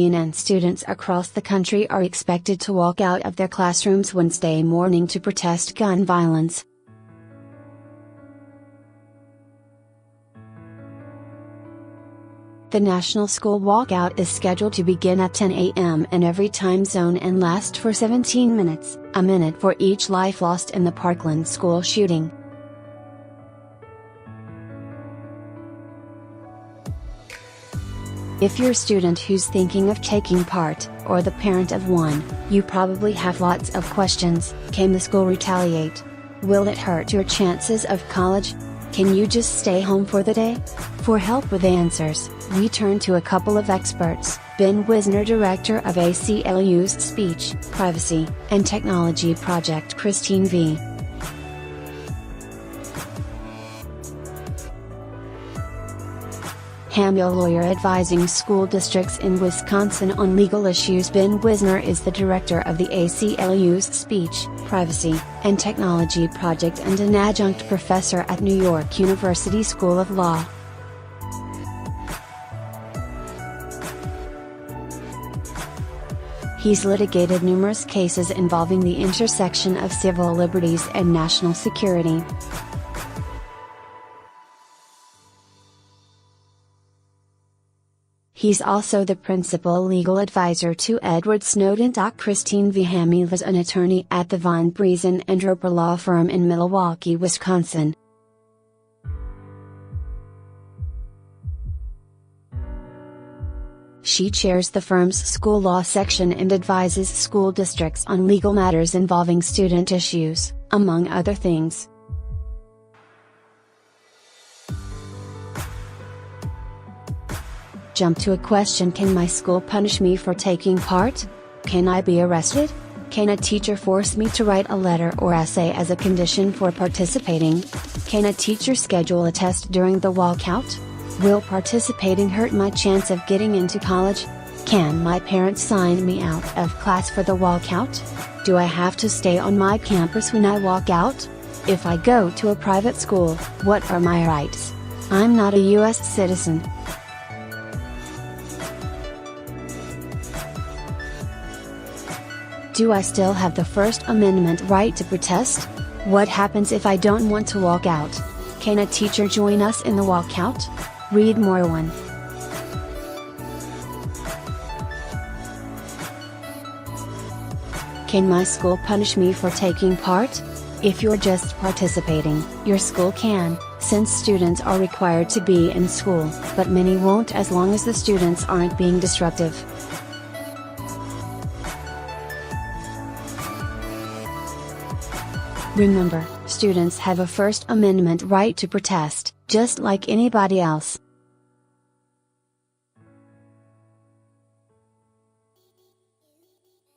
CNN students across the country are expected to walk out of their classrooms Wednesday morning to protest gun violence. The National School Walkout is scheduled to begin at 10 a.m. in every time zone and last for 17 minutes, a minute for each life lost in the Parkland school shooting. If you're a student who's thinking of taking part, or the parent of one, you probably have lots of questions. Can the school retaliate? Will it hurt your chances of college? Can you just stay home for the day? For help with answers, we turn to a couple of experts: Ben Wizner, director of ACLU's Speech, Privacy, and Technology Project, Christine V. Hamiel Lawyer, advising school districts in Wisconsin on legal issues. Ben Wizner is the director of the ACLU's Speech, Privacy, and Technology Project and an adjunct professor at New York University School of Law. He's litigated numerous cases involving the intersection of civil liberties and national security. He's also the principal legal advisor to Edward Snowden.Christine V. Hamiel is an attorney at the Briesen Roper law firm in Milwaukee, Wisconsin. She chairs the firm's school law section and advises school districts on legal matters involving student issues, among other things. Jump to a question: can my school punish me for taking part? Can I be arrested? Can a teacher force me to write a letter or essay as a condition for participating? Can a teacher schedule a test during the walkout? Will participating hurt my chance of getting into college? Can my parents sign me out of class for the walkout? Do I have to stay on my campus when I walk out? If I go to a private school, what are my rights? I'm not a U.S. citizen. Do I still have the First Amendment right to protest? What happens if I don't want to walk out? Can a teacher join us in the walkout? Read more. 1. Can my school punish me for taking part? If you're just participating, your school can, since students are required to be in school, but many won't as long as the students aren't being disruptive. Remember, students have a First Amendment right to protest, just like anybody else.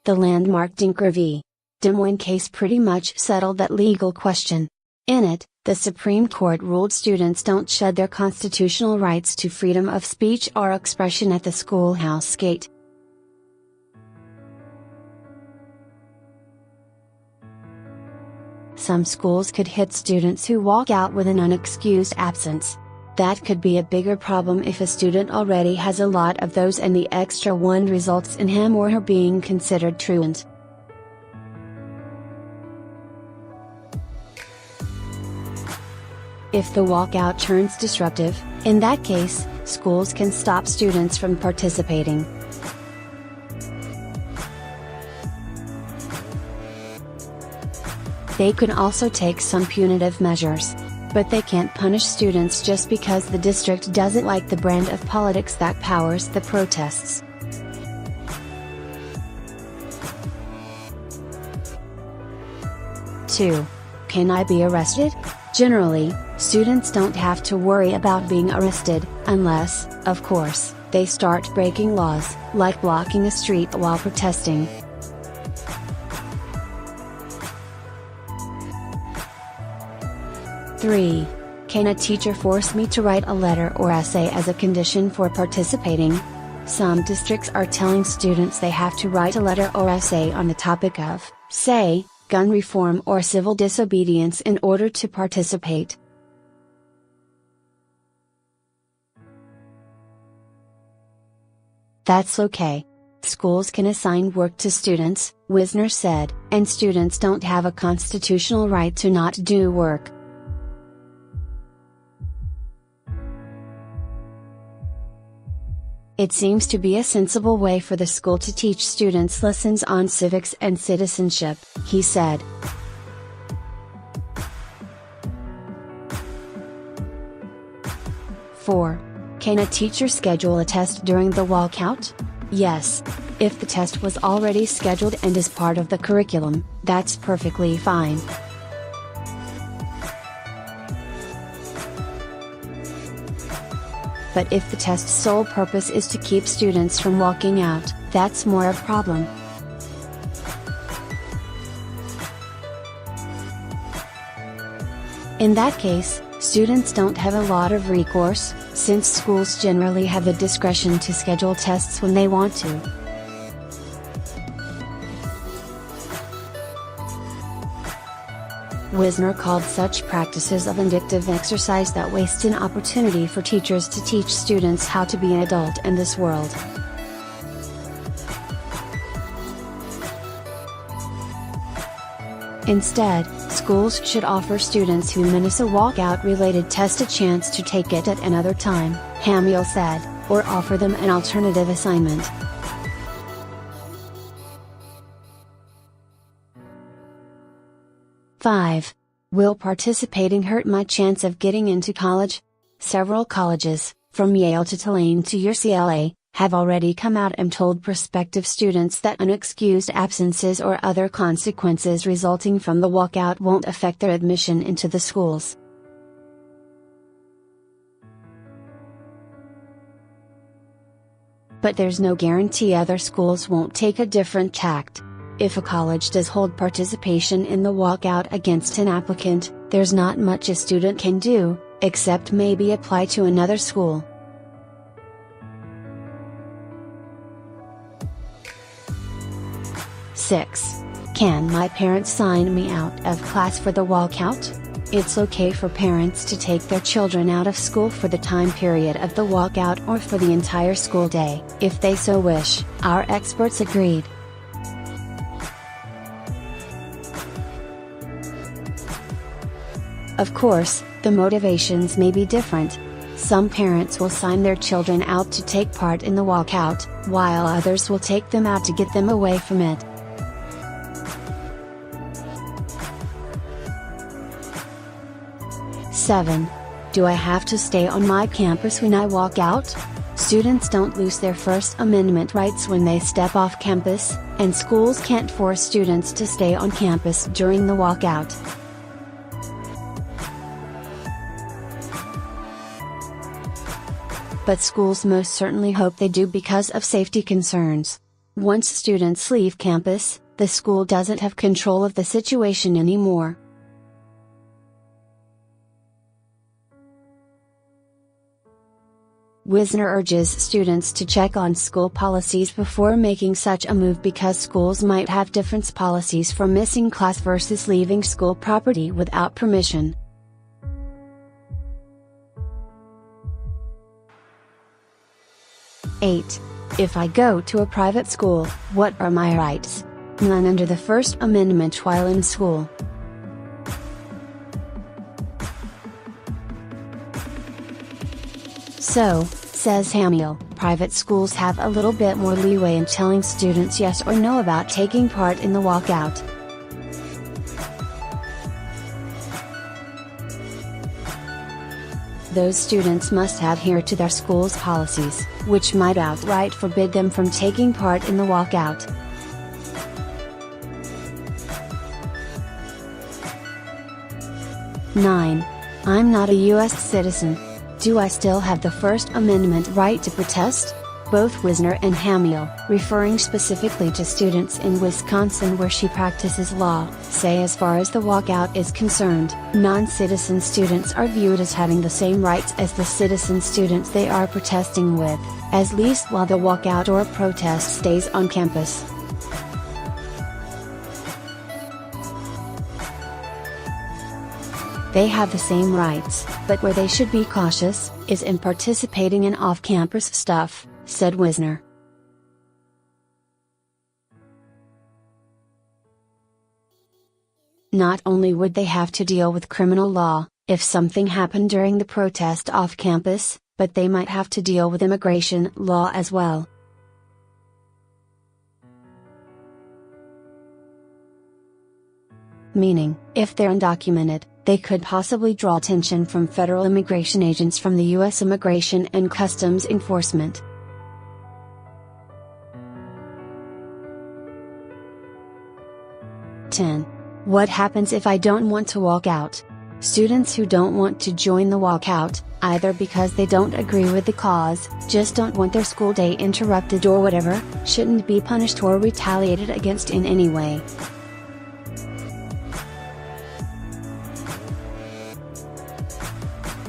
The landmark Dinker v. Des Moines case pretty much settled that legal question. In it, the Supreme Court ruled students don't shed their constitutional rights to freedom of speech or expression at the schoolhouse gate. Some schools could hit students who walk out with an unexcused absence. That could be a bigger problem if a student already has a lot of those and the extra one results in him or her being considered truant. If the walkout turns disruptive, in that case, schools can stop students from participating. They can also take some punitive measures. But they can't punish students just because the district doesn't like the brand of politics that powers the protests. Two. Can I be arrested? Generally, students don't have to worry about being arrested, unless, of course, they start breaking laws, like blocking a street while protesting. 3. Can a teacher force me to write a letter or essay as a condition for participating? Some districts are telling students they have to write a letter or essay on the topic of, say, gun reform or civil disobedience in order to participate. That's okay. Schools can assign work to students, Wizner said, and students don't have a constitutional right to not do work. It seems to be a sensible way for the school to teach students lessons on civics and citizenship, he said. "4. Can a teacher schedule a test during the walkout? Yes. If the test was already scheduled and is part of the curriculum, that's perfectly fine. But if the test's sole purpose is to keep students from walking out, that's more a problem. In that case, students don't have a lot of recourse, since schools generally have the discretion to schedule tests when they want to. Wizner called such practices a vindictive exercise that wastes an opportunity for teachers to teach students how to be an adult in this world. Instead, schools should offer students who miss a walkout-related test a chance to take it at another time, Hamiel said, or offer them an alternative assignment. "5. Will participating hurt my chance of getting into college? Several colleges, from Yale to Tulane to UCLA, have already come out and told prospective students that unexcused absences or other consequences resulting from the walkout won't affect their admission into the schools. But there's no guarantee other schools won't take a different tact. If a college does hold participation in the walkout against an applicant, there's not much a student can do, except maybe apply to another school." "6. Can my parents sign me out of class for the walkout? It's okay for parents to take their children out of school for the time period of the walkout or for the entire school day, if they so wish," our experts agreed. Of course, the motivations may be different. Some parents will sign their children out to take part in the walkout, while others will take them out to get them away from it. "7. Do I have to stay on my campus when I walk out? Students don't lose their First Amendment rights when they step off campus, and schools can't force students to stay on campus during the walkout." But schools most certainly hope they do because of safety concerns. Once students leave campus, the school doesn't have control of the situation anymore. Wizner urges students to check on school policies before making such a move because schools might have different policies for missing class versus leaving school property without permission. 8. If I go to a private school, what are my rights? None under the First Amendment while in school. So, says Hamiel, private schools have a little bit more leeway in telling students yes or no about taking part in the walkout. Those students must adhere to their school's policies, which might outright forbid them from taking part in the walkout. "9. I'm not a U.S. citizen. Do I still have the First Amendment right to protest?" Both Wizner and Hamiel, referring specifically to students in Wisconsin where she practices law, say as far as the walkout is concerned, non-citizen students are viewed as having the same rights as the citizen students they are protesting with, at least while the walkout or protest stays on campus. They have the same rights, but where they should be cautious, is in participating in off-campus stuff, said Wizner. Not only would they have to deal with criminal law, if something happened during the protest off campus, but they might have to deal with immigration law as well. Meaning, if they're undocumented, they could possibly draw attention from federal immigration agents from the U.S. Immigration and Customs Enforcement. What happens if I don't want to walk out? Students who don't want to join the walkout, either because they don't agree with the cause, just don't want their school day interrupted or whatever, shouldn't be punished or retaliated against in any way.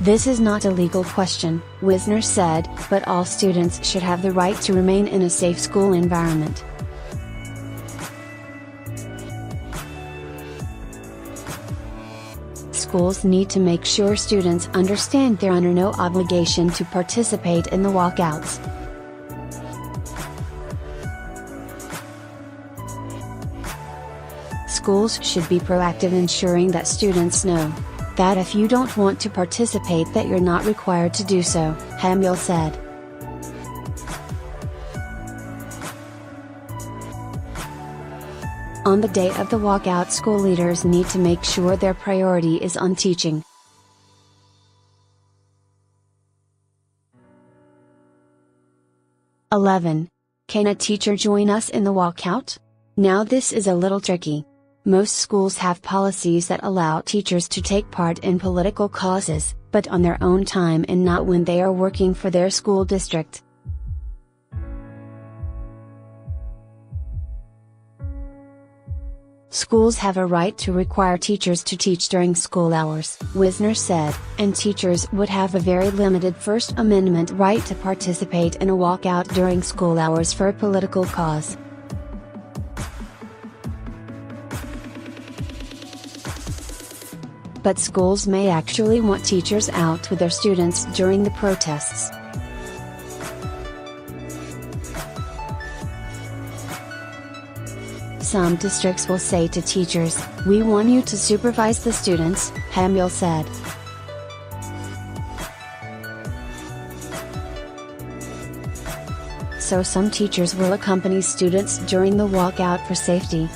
This is not a legal question, Wizner said, but all students should have the right to remain in a safe school environment. Schools need to make sure students understand they're under no obligation to participate in the walkouts. Schools should be proactive, ensuring that students know that if you don't want to participate that you're not required to do so, Hamiel said. On the day of the walkout, school leaders need to make sure their priority is on teaching. Can a teacher join us in the walkout? Now this is a little tricky. Most schools have policies that allow teachers to take part in political causes, but on their own time and not when they are working for their school district. Schools have a right to require teachers to teach during school hours, Wizner said, and teachers would have a very limited First Amendment right to participate in a walkout during school hours for a political cause. But schools may actually want teachers out with their students during the protests. Some districts will say to teachers, "We want you to supervise the students," Hamiel said. So some teachers will accompany students during the walkout for safety.